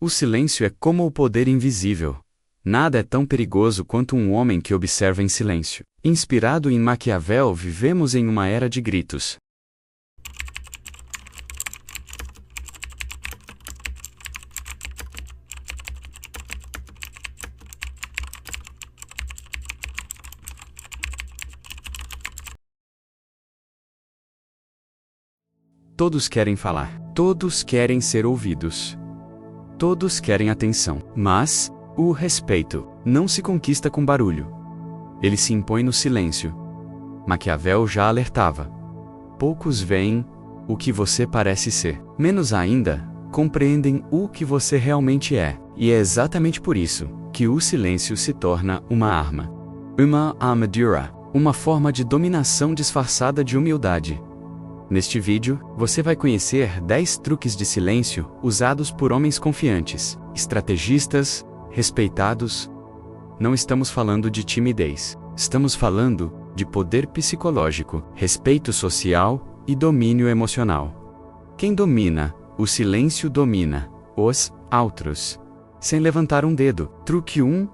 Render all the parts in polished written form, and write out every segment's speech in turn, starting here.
O silêncio é como o poder invisível. Nada é tão perigoso quanto um homem que observa em silêncio. Inspirado em Maquiavel, vivemos em uma era de gritos. Todos querem falar. Todos querem ser ouvidos. Todos querem atenção. Mas o respeito não se conquista com barulho. Ele se impõe no silêncio. Maquiavel já alertava. Poucos veem o que você parece ser. Menos ainda, compreendem o que você realmente é. E é exatamente por isso que o silêncio se torna uma arma. Uma armadura. Uma forma de dominação disfarçada de humildade. Neste vídeo, você vai conhecer 10 truques de silêncio usados por homens confiantes, estrategistas, respeitados. Não estamos falando de timidez. Estamos falando de poder psicológico, respeito social e domínio emocional. Quem domina, o silêncio domina os outros. Sem levantar um dedo. Truque 1.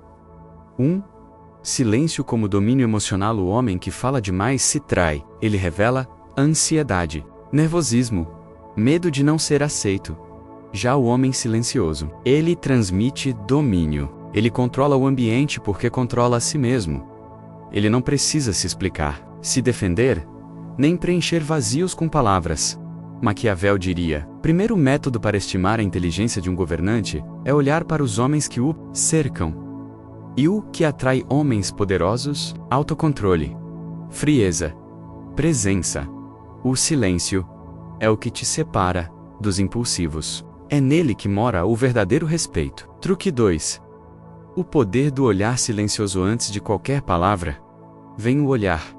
Silêncio como domínio emocional. O homem que fala demais se trai. Ele revela ansiedade, nervosismo, medo de não ser aceito. Já o homem silencioso, ele transmite domínio. Ele controla o ambiente porque controla a si mesmo. Ele não precisa se explicar, se defender, nem preencher vazios com palavras. Maquiavel diria: primeiro método para estimar a inteligência de um governante é olhar para os homens que o cercam. E o que atrai homens poderosos? Autocontrole, frieza, presença. O silêncio é o que te separa dos impulsivos. É nele que mora o verdadeiro respeito. Truque 2. O poder do olhar silencioso. Antes de qualquer palavra, vem o olhar.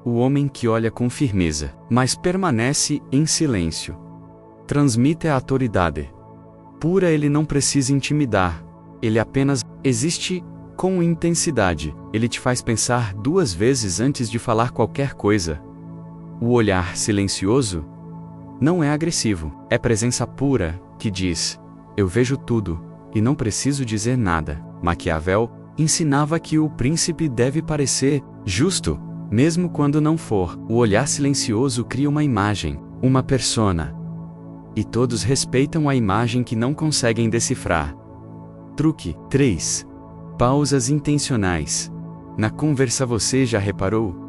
O homem que olha com firmeza, mas permanece em silêncio, transmite a autoridade pura. Ele não precisa intimidar, ele apenas existe com intensidade. Ele te faz pensar 2 vezes antes de falar qualquer coisa. O olhar silencioso não é agressivo, é presença pura, que diz: eu vejo tudo, e não preciso dizer nada. Maquiavel ensinava que o príncipe deve parecer justo, mesmo quando não for. O olhar silencioso cria uma imagem, uma persona. E todos respeitam a imagem que não conseguem decifrar. Truque 3. Pausas intencionais. Na conversa você já reparou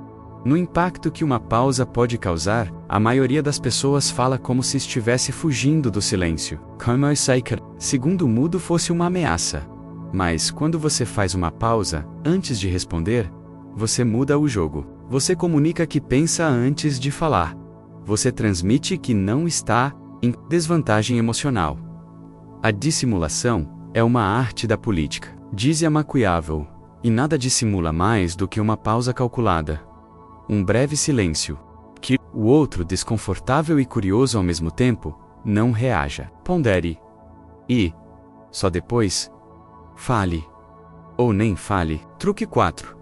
no impacto que uma pausa pode causar? A maioria das pessoas fala como se estivesse fugindo do silêncio, como se segundo o mudo fosse uma ameaça. Mas quando você faz uma pausa, antes de responder, você muda o jogo. Você comunica que pensa antes de falar. Você transmite que não está em desvantagem emocional. A dissimulação é uma arte da política, dizia Maquiavel, e nada dissimula mais do que uma pausa calculada. Um breve silêncio, que o outro, desconfortável e curioso ao mesmo tempo, não reaja. Pondere. E, só depois, fale. Ou nem fale. Truque 4.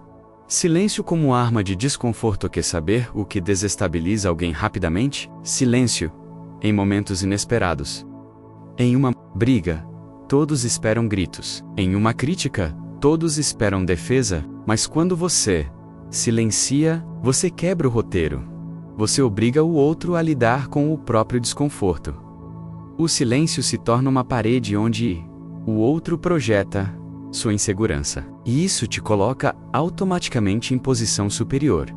Silêncio como arma de desconforto. Quer saber o que desestabiliza alguém rapidamente? Silêncio. Em momentos inesperados. Em uma briga, todos esperam gritos. Em uma crítica, todos esperam defesa. Mas quando você silencia, você quebra o roteiro. Você obriga o outro a lidar com o próprio desconforto. O silêncio se torna uma parede onde o outro projeta sua insegurança. E isso te coloca automaticamente em posição superior.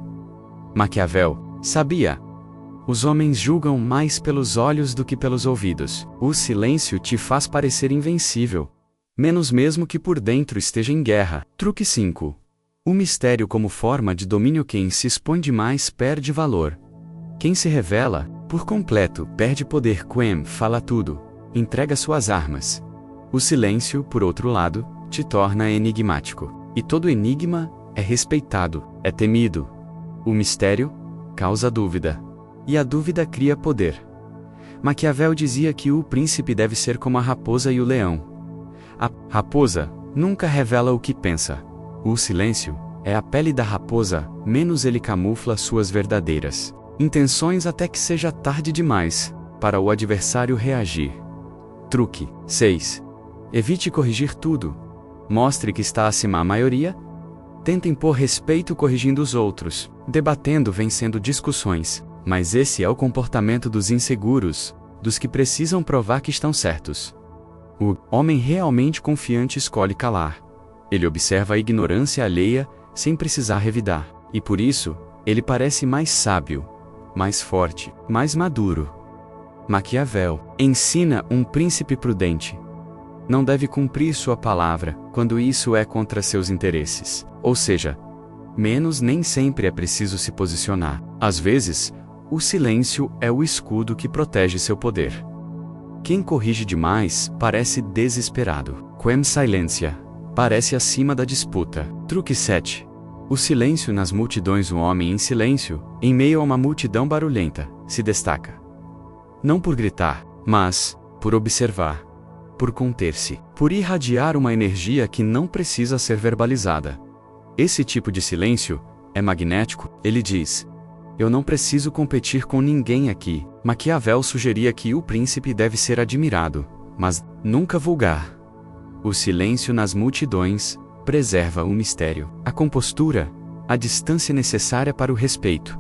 Maquiavel sabia: os homens julgam mais pelos olhos do que pelos ouvidos. O silêncio te faz parecer invencível, menos mesmo que por dentro esteja em guerra. Truque 5. O mistério como forma de domínio. Quem se expõe demais perde valor. Quem se revela por completo perde poder. Quem fala tudo entrega suas armas. O silêncio, por outro lado, te torna enigmático. E todo enigma é respeitado, é temido. O mistério causa dúvida. E a dúvida cria poder. Maquiavel dizia que o príncipe deve ser como a raposa e o leão. A raposa nunca revela o que pensa. O silêncio é a pele da raposa, menos ele camufla suas verdadeiras intenções até que seja tarde demais para o adversário reagir. Truque 6. Evite corrigir tudo. Mostre que está acima da maioria. Tente impor respeito corrigindo os outros, debatendo, vencendo discussões. Mas esse é o comportamento dos inseguros, dos que precisam provar que estão certos. O homem realmente confiante escolhe calar. Ele observa a ignorância alheia sem precisar revidar. E por isso, ele parece mais sábio, mais forte, mais maduro. Maquiavel ensina um príncipe prudente. Não deve cumprir sua palavra quando isso é contra seus interesses. Ou seja, menos nem sempre é preciso se posicionar. Às vezes, o silêncio é o escudo que protege seu poder. Quem corrige demais parece desesperado. Quem silencia parece acima da disputa. Truque 7. O silêncio nas multidões. Um homem em silêncio, em meio a uma multidão barulhenta, se destaca. Não por gritar, mas por observar, por conter-se, por irradiar uma energia que não precisa ser verbalizada. Esse tipo de silêncio é magnético. Ele diz: eu não preciso competir com ninguém aqui. Maquiavel sugeria que o príncipe deve ser admirado, mas nunca vulgar. O silêncio nas multidões preserva o mistério, a compostura, a distância necessária para o respeito.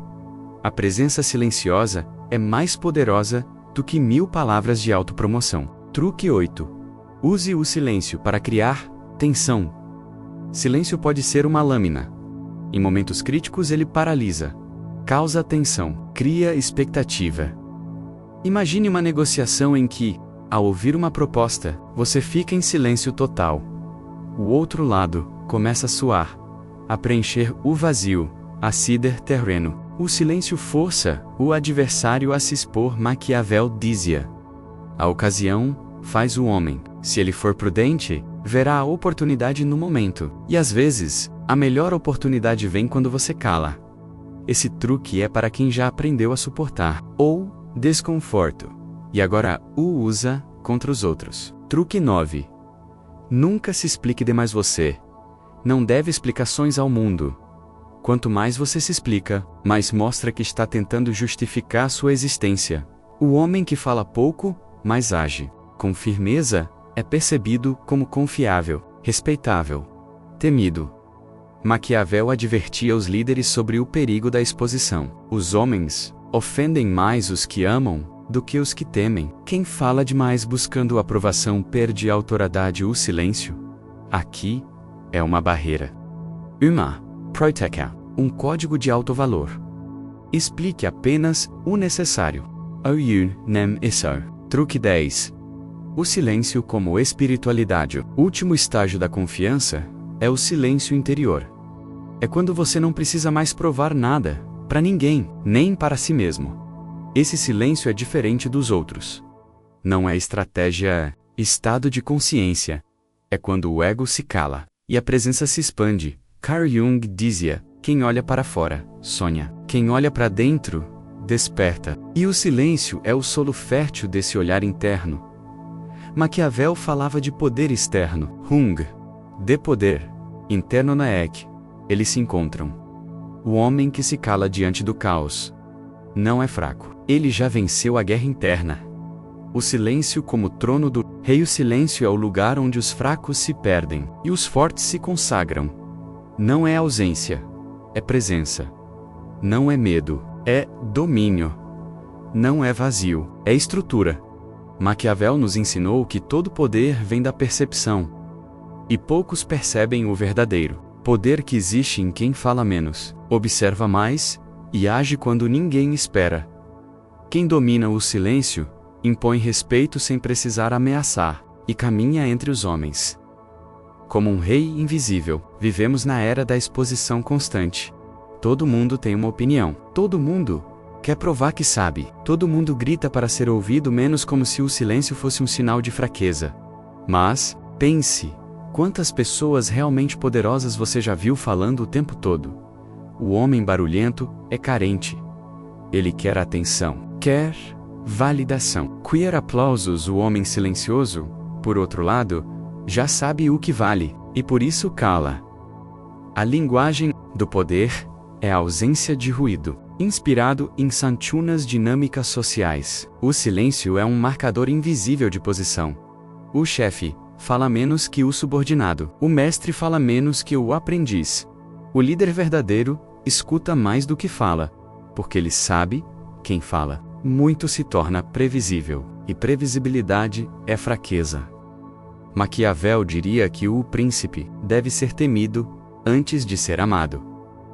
A presença silenciosa é mais poderosa do que 1000 palavras de autopromoção. Truque 8. Use o silêncio para criar tensão. Silêncio pode ser uma lâmina. Em momentos críticos ele paralisa, causa tensão, cria expectativa. Imagine uma negociação em que, ao ouvir uma proposta, você fica em silêncio total. O outro lado começa a suar, a preencher o vazio, a ceder terreno. O silêncio força o adversário a se expor. Maquiavel dizia: a ocasião faz o homem. Se ele for prudente, verá a oportunidade no momento. E às vezes, a melhor oportunidade vem quando você cala. Esse truque é para quem já aprendeu a suportar ou desconforto e agora o usa contra os outros. Truque 9. Nunca se explique demais. Você não deve explicações ao mundo. Quanto mais você se explica, mais mostra que está tentando justificar sua existência. O homem que fala pouco, mas age com firmeza, é percebido como confiável, respeitável, temido. Maquiavel advertia os líderes sobre o perigo da exposição. Os homens ofendem mais os que amam do que os que temem. Quem fala demais buscando aprovação perde a autoridade. O silêncio, aqui, é uma barreira. Uma proteca, um código de alto valor. Explique apenas o necessário. Ou nem isso. Truque 10. O silêncio como espiritualidade. O último estágio da confiança é o silêncio interior. É quando você não precisa mais provar nada, para ninguém, nem para si mesmo. Esse silêncio é diferente dos outros. Não é estratégia, é estado de consciência. É quando o ego se cala e a presença se expande. Carl Jung dizia: quem olha para fora, sonha. Quem olha para dentro, desperta. E o silêncio é o solo fértil desse olhar interno. Maquiavel falava de poder externo. Jung, de poder interno. Na Ek, eles se encontram. O homem que se cala diante do caos não é fraco. Ele já venceu a guerra interna. O silêncio como trono do rei. O silêncio é o lugar onde os fracos se perdem e os fortes se consagram. Não é ausência, é presença. Não é medo, é domínio. Não é vazio, é estrutura. Maquiavel nos ensinou que todo poder vem da percepção. E poucos percebem o verdadeiro poder que existe em quem fala menos, observa mais e age quando ninguém espera. Quem domina o silêncio, impõe respeito sem precisar ameaçar, e caminha entre os homens. Como um rei invisível, vivemos na era da exposição constante. Todo mundo tem uma opinião. Todo mundo quer provar que sabe. Todo mundo grita para ser ouvido, menos como se o silêncio fosse um sinal de fraqueza. Mas, pense, quantas pessoas realmente poderosas você já viu falando o tempo todo? O homem barulhento é carente. Ele quer atenção, quer validação. Quer aplausos. O homem silencioso, por outro lado, já sabe o que vale, e por isso cala. A linguagem do poder é a ausência de ruído. Inspirado em Sanchunas dinâmicas sociais, o silêncio é um marcador invisível de posição. O chefe fala menos que o subordinado. O mestre fala menos que o aprendiz. O líder verdadeiro escuta mais do que fala, porque ele sabe quem fala. Muito se torna previsível, e previsibilidade é fraqueza. Maquiavel diria que o príncipe deve ser temido antes de ser amado.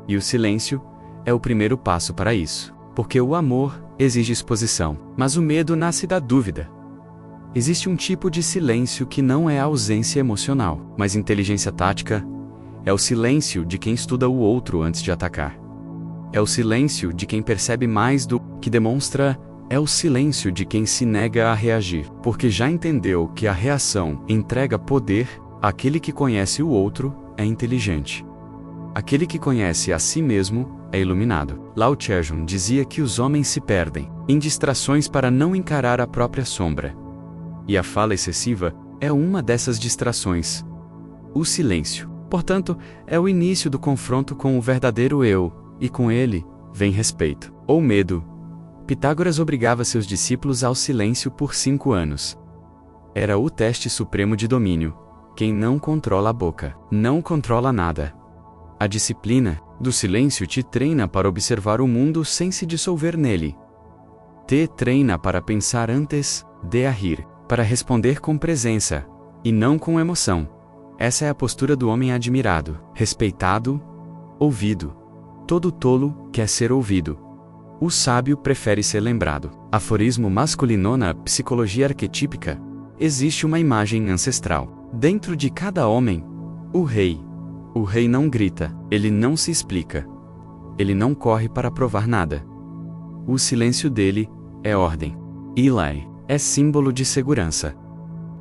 E o silêncio é o primeiro passo para isso, porque o amor exige exposição, mas o medo nasce da dúvida. Existe um tipo de silêncio que não é ausência emocional, mas inteligência tática é o silêncio de quem estuda o outro antes de atacar. É o silêncio de quem percebe mais do que demonstra. É o silêncio de quem se nega a reagir, porque já entendeu que a reação entrega poder. Aquele que conhece o outro é inteligente. Aquele que conhece a si mesmo é iluminado. Lao Tse dizia que os homens se perdem em distrações para não encarar a própria sombra. E a fala excessiva é uma dessas distrações. O silêncio, portanto, é o início do confronto com o verdadeiro eu, e com ele vem respeito, ou medo. Pitágoras obrigava seus discípulos ao silêncio por 5 anos. Era o teste supremo de domínio. Quem não controla a boca, não controla nada. A disciplina do silêncio te treina para observar o mundo sem se dissolver nele. Te treina para pensar antes de agir, para responder com presença, e não com emoção. Essa é a postura do homem admirado, respeitado, ouvido. Todo tolo quer ser ouvido. O sábio prefere ser lembrado. Aforismo masculino na psicologia arquetípica. Existe uma imagem ancestral. Dentro de cada homem, o rei. O rei não grita, ele não se explica. Ele não corre para provar nada. O silêncio dele é ordem. Eli é símbolo de segurança.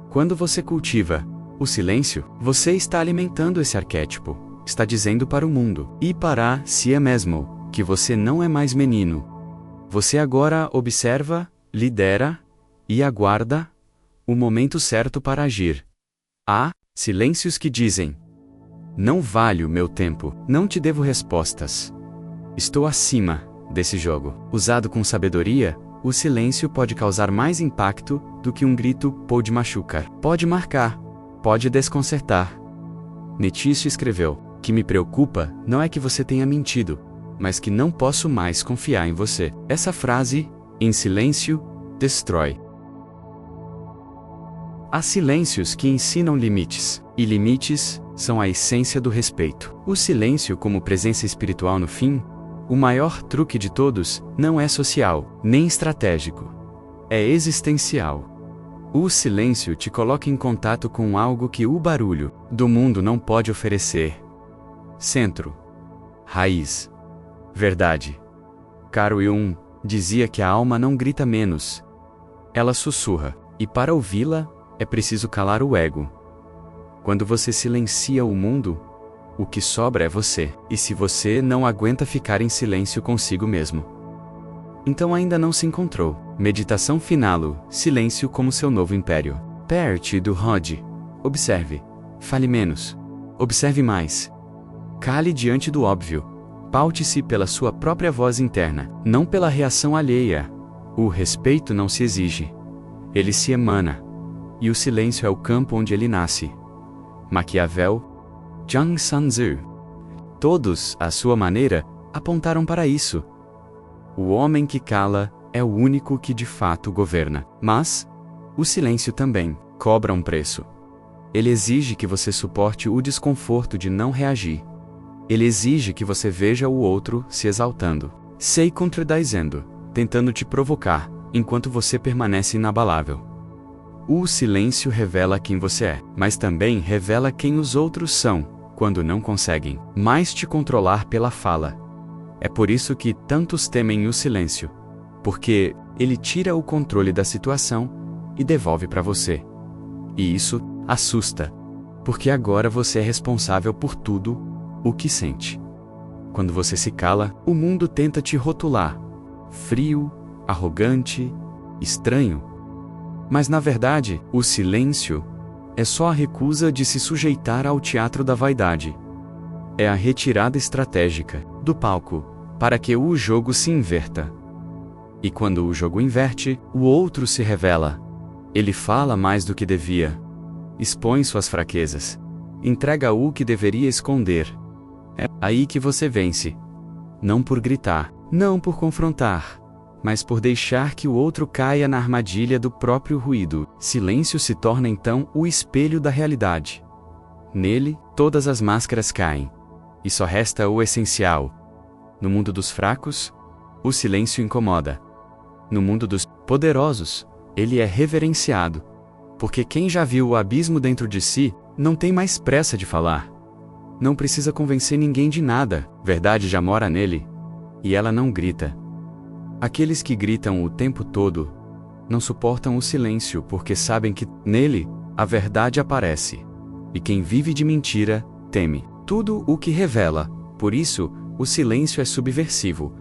Quando você cultiva o silêncio, você está alimentando esse arquétipo. Está dizendo para o mundo e para si mesmo que você não é mais menino. Você agora observa, lidera e aguarda o momento certo para agir. Há silêncios que dizem: não vale o meu tempo, não te devo respostas. Estou acima desse jogo. Usado com sabedoria, o silêncio pode causar mais impacto do que um grito pode machucar. Pode marcar, pode desconcertar. Nietzsche escreveu: que me preocupa não é que você tenha mentido, mas que não posso mais confiar em você. Essa frase, em silêncio, destrói. Há silêncios que ensinam limites, e limites são a essência do respeito. O silêncio como presença espiritual no fim, o maior truque de todos, não é social, nem estratégico. É existencial. O silêncio te coloca em contato com algo que o barulho do mundo não pode oferecer. Centro. Raiz. Verdade. Carl Jung dizia que a alma não grita menos. Ela sussurra, e para ouvi-la, é preciso calar o ego. Quando você silencia o mundo, o que sobra é você, e se você não aguenta ficar em silêncio consigo mesmo, então ainda não se encontrou. Meditação final, silêncio como seu novo império. Parte do Rod. Observe. Fale menos. Observe mais. Cale diante do óbvio. Paute-se pela sua própria voz interna, não pela reação alheia. O respeito não se exige. Ele se emana. E o silêncio é o campo onde ele nasce. Maquiavel, Zhang Sanzi. Todos, à sua maneira, apontaram para isso. O homem que cala é o único que de fato governa. Mas o silêncio também cobra um preço. Ele exige que você suporte o desconforto de não reagir. Ele exige que você veja o outro se exaltando, se contradizendo, tentando te provocar, enquanto você permanece inabalável. O silêncio revela quem você é, mas também revela quem os outros são, quando não conseguem mais te controlar pela fala. É por isso que tantos temem o silêncio, porque ele tira o controle da situação e devolve para você. E isso assusta, porque agora você é responsável por tudo o que sente. Quando você se cala, o mundo tenta te rotular. Frio, arrogante, estranho. Mas na verdade, o silêncio é só a recusa de se sujeitar ao teatro da vaidade. É a retirada estratégica do palco para que o jogo se inverta. E quando o jogo inverte, o outro se revela. Ele fala mais do que devia. expõe suas fraquezas. Entrega o que deveria esconder. É aí que você vence. Não por gritar, não por confrontar, mas por deixar que o outro caia na armadilha do próprio ruído. Silêncio se torna então o espelho da realidade. Nele, todas as máscaras caem. E só resta o essencial. No mundo dos fracos, o silêncio incomoda. No mundo dos poderosos, ele é reverenciado. Porque quem já viu o abismo dentro de si, não tem mais pressa de falar. Não precisa convencer ninguém de nada, verdade já mora nele. E ela não grita. Aqueles que gritam o tempo todo, não suportam o silêncio porque sabem que, nele, a verdade aparece. E quem vive de mentira, teme tudo o que revela. Por isso, o silêncio é subversivo.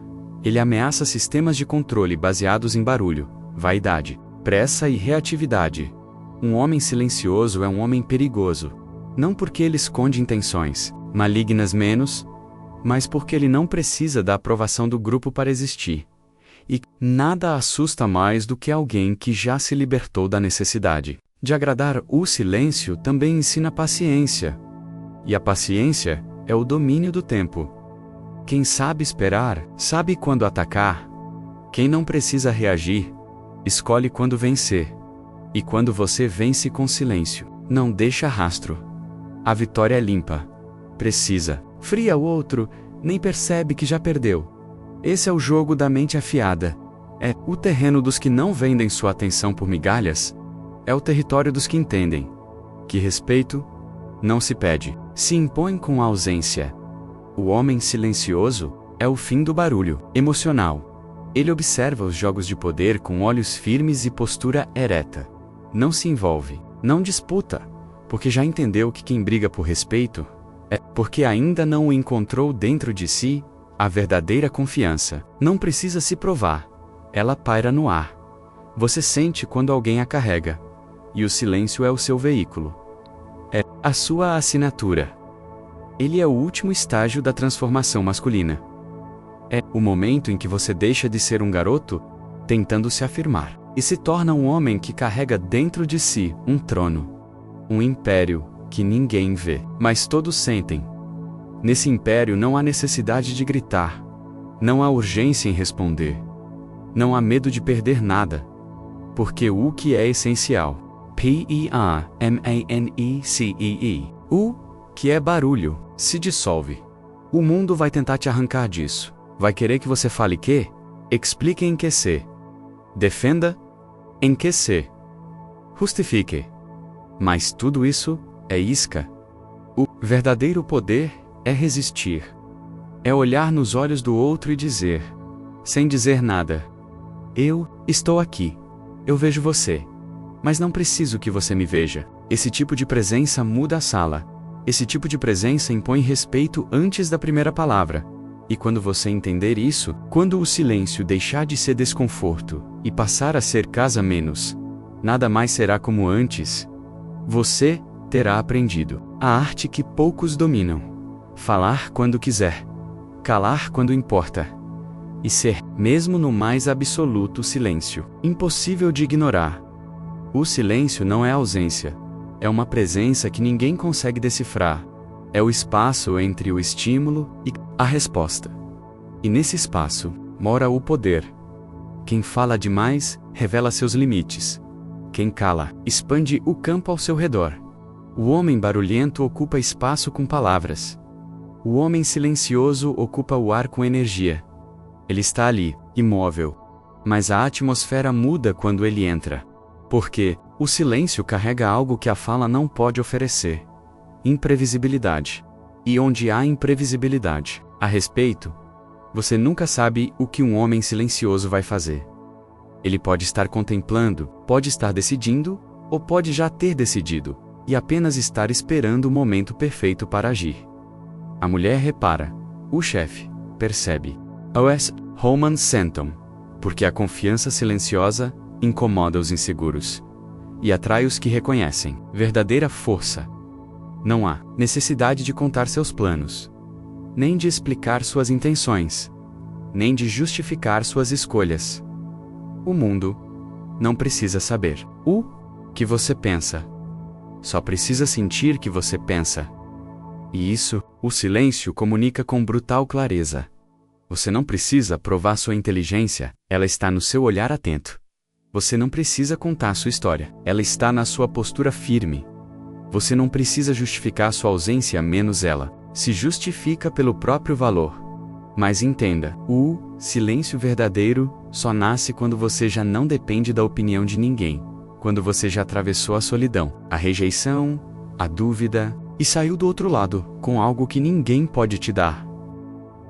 Ele ameaça sistemas de controle baseados em barulho, vaidade, pressa e reatividade. Um homem silencioso é um homem perigoso. Não porque ele esconde intenções malignas menos, mas porque ele não precisa da aprovação do grupo para existir. E nada assusta mais do que alguém que já se libertou da necessidade de agradar. O silêncio também ensina paciência. E a paciência é o domínio do tempo. Quem sabe esperar, sabe quando atacar. Quem não precisa reagir, escolhe quando vencer. E quando você vence com silêncio, não deixa rastro. A vitória é limpa, precisa, fria o outro, nem percebe que já perdeu. Esse é o jogo da mente afiada. É o terreno dos que não vendem sua atenção por migalhas. É o território dos que entendem que respeito não se pede, se impõe com a ausência. O homem silencioso é o fim do barulho emocional. Ele observa os jogos de poder com olhos firmes e postura ereta. Não se envolve, não disputa, porque já entendeu que quem briga por respeito é porque ainda não o encontrou dentro de si a verdadeira confiança. Não precisa se provar, ela paira no ar. Você sente quando alguém a carrega, e o silêncio é o seu veículo. É a sua assinatura. Ele é o último estágio da transformação masculina. É o momento em que você deixa de ser um garoto, tentando se afirmar, e se torna um homem que carrega dentro de si um trono, um império que ninguém vê, mas todos sentem. Nesse império não há necessidade de gritar, não há urgência em responder, não há medo de perder nada, porque o que é essencial, P-E-R-M-A-N-E-C-E-E, o que é barulho, se dissolve. O mundo vai tentar te arrancar disso. Vai querer que você fale que? Explique em que se. Defenda? Em que se. Justifique. Mas tudo isso é isca. O verdadeiro poder é resistir. É olhar nos olhos do outro e dizer, sem dizer nada: eu estou aqui. Eu vejo você. Mas não preciso que você me veja. Esse tipo de presença muda a sala. Esse tipo de presença impõe respeito antes da primeira palavra. E quando você entender isso, quando o silêncio deixar de ser desconforto e passar a ser casa menos, nada mais será como antes. Você terá aprendido a arte que poucos dominam. Falar quando quiser, calar quando importa, e ser, mesmo no mais absoluto silêncio, impossível de ignorar. O silêncio não é ausência, é uma presença que ninguém consegue decifrar. É o espaço entre o estímulo e a resposta. E nesse espaço mora o poder. Quem fala demais revela seus limites. Quem cala expande o campo ao seu redor. O homem barulhento ocupa espaço com palavras. O homem silencioso ocupa o ar com energia. Ele está ali, imóvel. Mas a atmosfera muda quando ele entra. Porque o silêncio carrega algo que a fala não pode oferecer: imprevisibilidade. E onde há imprevisibilidade a respeito, você nunca sabe o que um homem silencioso vai fazer. Ele pode estar contemplando, pode estar decidindo, ou pode já ter decidido, e apenas estar esperando o momento perfeito para agir. A mulher repara, o chefe percebe. O.S. Holman Senton, porque a confiança silenciosa incomoda os inseguros e atrai os que reconhecem verdadeira força. Não há necessidade de contar seus planos, nem de explicar suas intenções, nem de justificar suas escolhas. O mundo não precisa saber o que você pensa. Só precisa sentir que você pensa. E isso, o silêncio comunica com brutal clareza. Você não precisa provar sua inteligência, ela está no seu olhar atento. Você não precisa contar sua história, ela está na sua postura firme. Você não precisa justificar sua ausência, menos ela se justifica pelo próprio valor. Mas entenda, o silêncio verdadeiro só nasce quando você já não depende da opinião de ninguém. Quando você já atravessou a solidão, a rejeição, a dúvida, e saiu do outro lado, com algo que ninguém pode te dar.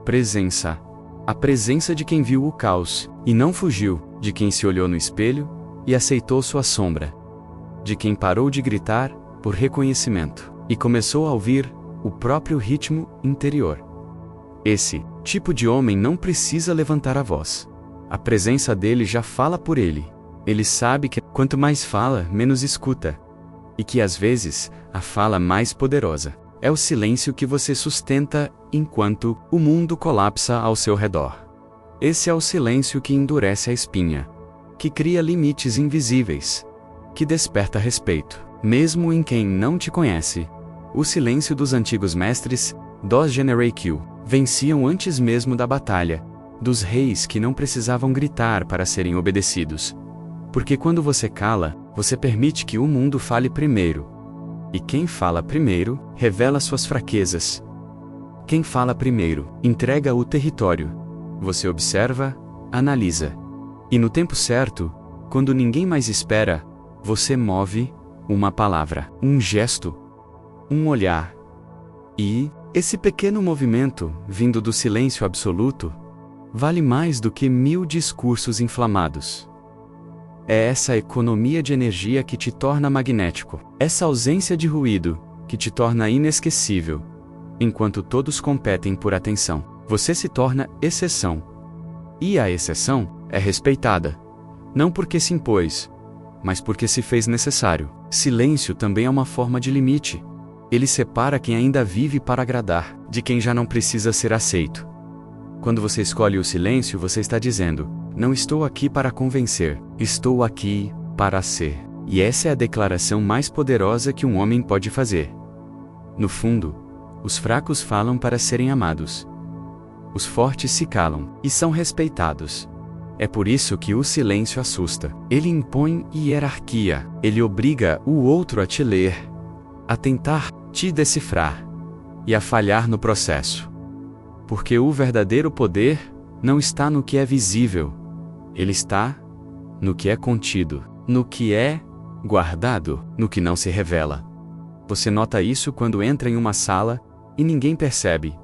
Presença. A presença de quem viu o caos, e não fugiu, de quem se olhou no espelho, e aceitou sua sombra. De quem parou de gritar, por reconhecimento, e começou a ouvir o próprio ritmo interior. Esse tipo de homem não precisa levantar a voz. A presença dele já fala por ele. Ele sabe que quanto mais fala, menos escuta. E que às vezes, a fala mais poderosa é o silêncio que você sustenta enquanto o mundo colapsa ao seu redor. Esse é o silêncio que endurece a espinha, que cria limites invisíveis, que desperta respeito, mesmo em quem não te conhece. O silêncio dos antigos mestres, dos Generation, venciam antes mesmo da batalha, dos reis que não precisavam gritar para serem obedecidos. Porque quando você cala, você permite que o mundo fale primeiro. E quem fala primeiro, revela suas fraquezas. Quem fala primeiro, entrega o território. Você observa, analisa. E no tempo certo, quando ninguém mais espera, você move uma palavra, um gesto, um olhar. E esse pequeno movimento, vindo do silêncio absoluto, vale mais do que 1000 discursos inflamados. É essa economia de energia que te torna magnético, essa ausência de ruído, que te torna inesquecível. Enquanto todos competem por atenção, você se torna exceção. E a exceção é respeitada, não porque se impôs, mas porque se fez necessário. Silêncio também é uma forma de limite. Ele separa quem ainda vive para agradar, de quem já não precisa ser aceito. Quando você escolhe o silêncio, você está dizendo: não estou aqui para convencer, estou aqui para ser. E essa é a declaração mais poderosa que um homem pode fazer. No fundo, os fracos falam para serem amados. Os fortes se calam e são respeitados. É por isso que o silêncio assusta. Ele impõe hierarquia. Ele obriga o outro a te ler, a tentar te decifrar e a falhar no processo. Porque o verdadeiro poder não está no que é visível. Ele está no que é contido, no que é guardado, no que não se revela. Você nota isso quando entra em uma sala e ninguém percebe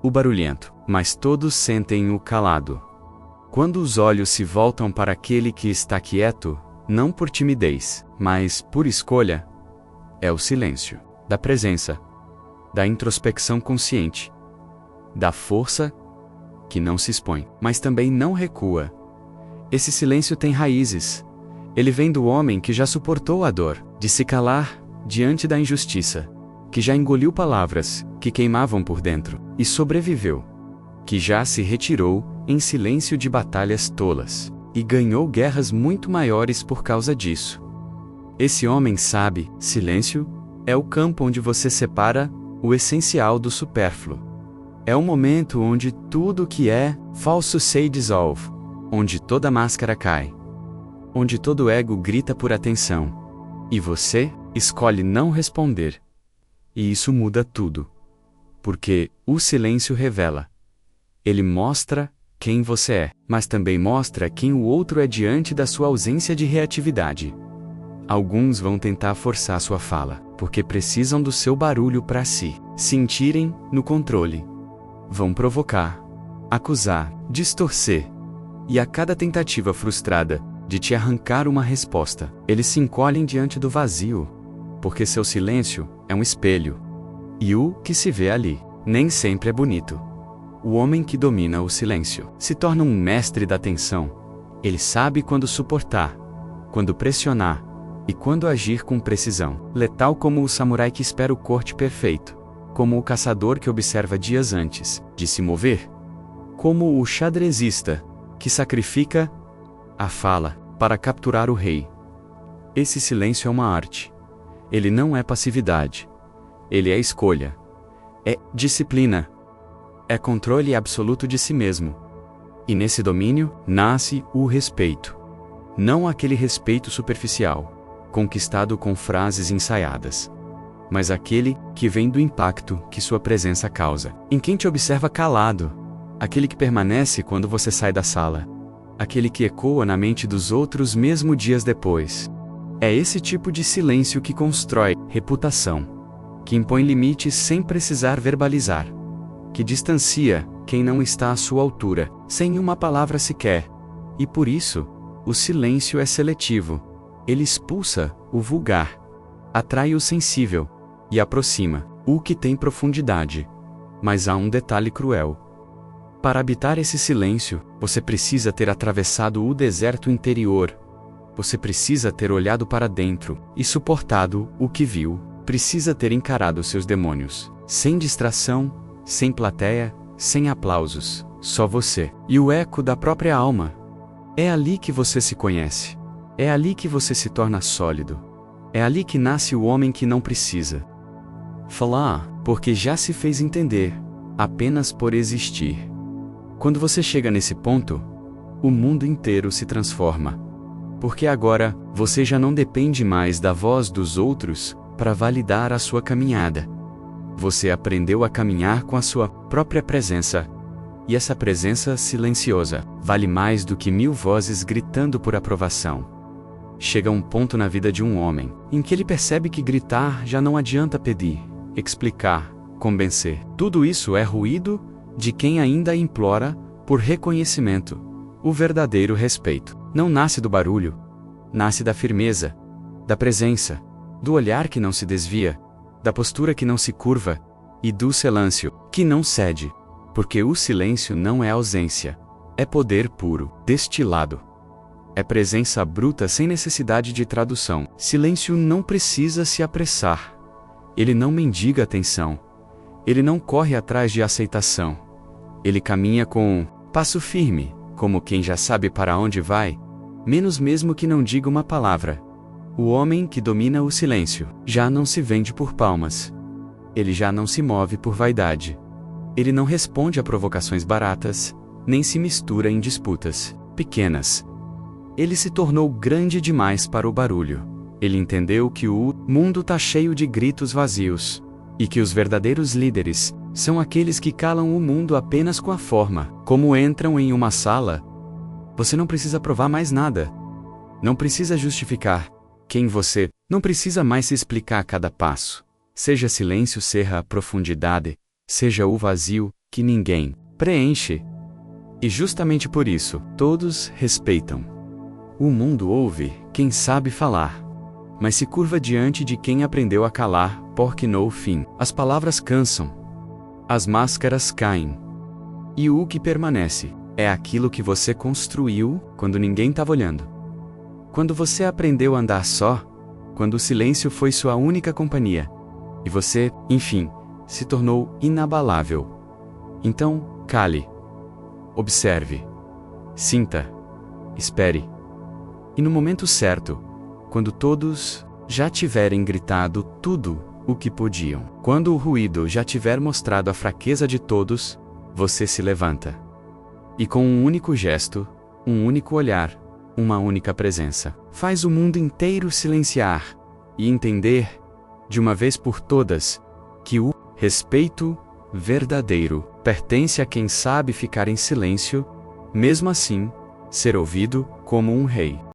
o barulhento, mas todos sentem o calado. Quando os olhos se voltam para aquele que está quieto, não por timidez, mas por escolha, é o silêncio da presença, da introspecção consciente, da força que não se expõe, mas também não recua. Esse silêncio tem raízes. Ele vem do homem que já suportou a dor de se calar diante da injustiça, que já engoliu palavras que queimavam por dentro e sobreviveu, que já se retirou em silêncio de batalhas tolas e ganhou guerras muito maiores por causa disso. Esse homem sabe: silêncio é o campo onde você separa o essencial do supérfluo. É o momento onde tudo que é falso se dissolve, onde toda máscara cai, onde todo ego grita por atenção, e você escolhe não responder. E isso muda tudo. Porque o silêncio revela. Ele mostra quem você é, mas também mostra quem o outro é diante da sua ausência de reatividade. Alguns vão tentar forçar sua fala, porque precisam do seu barulho para se sentirem no controle. Vão provocar, acusar, distorcer. E a cada tentativa frustrada de te arrancar uma resposta, eles se encolhem diante do vazio, porque seu silêncio é um espelho. E o que se vê ali nem sempre é bonito. O homem que domina o silêncio se torna um mestre da atenção. Ele sabe quando suportar, quando pressionar e quando agir com precisão. Letal como o samurai que espera o corte perfeito, como o caçador que observa dias antes de se mover, como o xadrezista que sacrifica a fala para capturar o rei. Esse silêncio é uma arte. Ele não é passividade. Ele é escolha. É disciplina. É controle absoluto de si mesmo. E nesse domínio nasce o respeito. Não aquele respeito superficial, conquistado com frases ensaiadas, mas aquele que vem do impacto que sua presença causa. Em quem te observa calado, aquele que permanece quando você sai da sala, aquele que ecoa na mente dos outros mesmo dias depois. É esse tipo de silêncio que constrói reputação, que impõe limites sem precisar verbalizar, que distancia quem não está à sua altura, sem uma palavra sequer. E por isso, o silêncio é seletivo. Ele expulsa o vulgar, atrai o sensível e aproxima o que tem profundidade. Mas há um detalhe cruel. Para habitar esse silêncio, você precisa ter atravessado o deserto interior. Você precisa ter olhado para dentro e suportado o que viu. Precisa ter encarado seus demônios, sem distração, sem plateia, sem aplausos, só você e o eco da própria alma. É ali que você se conhece. É ali que você se torna sólido. É ali que nasce o homem que não precisa falar, porque já se fez entender, apenas por existir. Quando você chega nesse ponto, o mundo inteiro se transforma. Porque agora, você já não depende mais da voz dos outros para validar a sua caminhada. Você aprendeu a caminhar com a sua própria presença. E essa presença silenciosa vale mais do que 1000 vozes gritando por aprovação. Chega um ponto na vida de um homem em que ele percebe que gritar já não adianta pedir, explicar, convencer. Tudo isso é ruído de quem ainda implora por reconhecimento. O verdadeiro respeito não nasce do barulho, nasce da firmeza, da presença, do olhar que não se desvia, da postura que não se curva e do silêncio que não cede. Porque o silêncio não é ausência, é poder puro, destilado. É presença bruta sem necessidade de tradução. Silêncio não precisa se apressar. Ele não mendiga atenção. Ele não corre atrás de aceitação. Ele caminha com passo firme, como quem já sabe para onde vai, menos mesmo que não diga uma palavra. O homem que domina o silêncio já não se vende por palmas. Ele já não se move por vaidade. Ele não responde a provocações baratas, nem se mistura em disputas pequenas. Ele se tornou grande demais para o barulho. Ele entendeu que o mundo está cheio de gritos vazios, e que os verdadeiros líderes são aqueles que calam o mundo apenas com a forma como entram em uma sala. Você não precisa provar mais nada. Não precisa justificar quem você, não precisa mais se explicar a cada passo. Seja silêncio, seja a profundidade, seja o vazio, que ninguém preenche. E justamente por isso, todos respeitam. O mundo ouve quem sabe falar, mas se curva diante de quem aprendeu a calar, porque no fim, as palavras cansam, as máscaras caem. E o que permanece é aquilo que você construiu quando ninguém estava olhando. Quando você aprendeu a andar só, quando o silêncio foi sua única companhia, e você, enfim, se tornou inabalável. Então, cale. Observe. Sinta. Espere. E no momento certo, quando todos já tiverem gritado tudo o que podiam, quando o ruído já tiver mostrado a fraqueza de todos, você se levanta. E com um único gesto, um único olhar, uma única presença, faz o mundo inteiro silenciar e entender, de uma vez por todas, que o respeito verdadeiro pertence a quem sabe ficar em silêncio, mesmo assim, ser ouvido como um rei.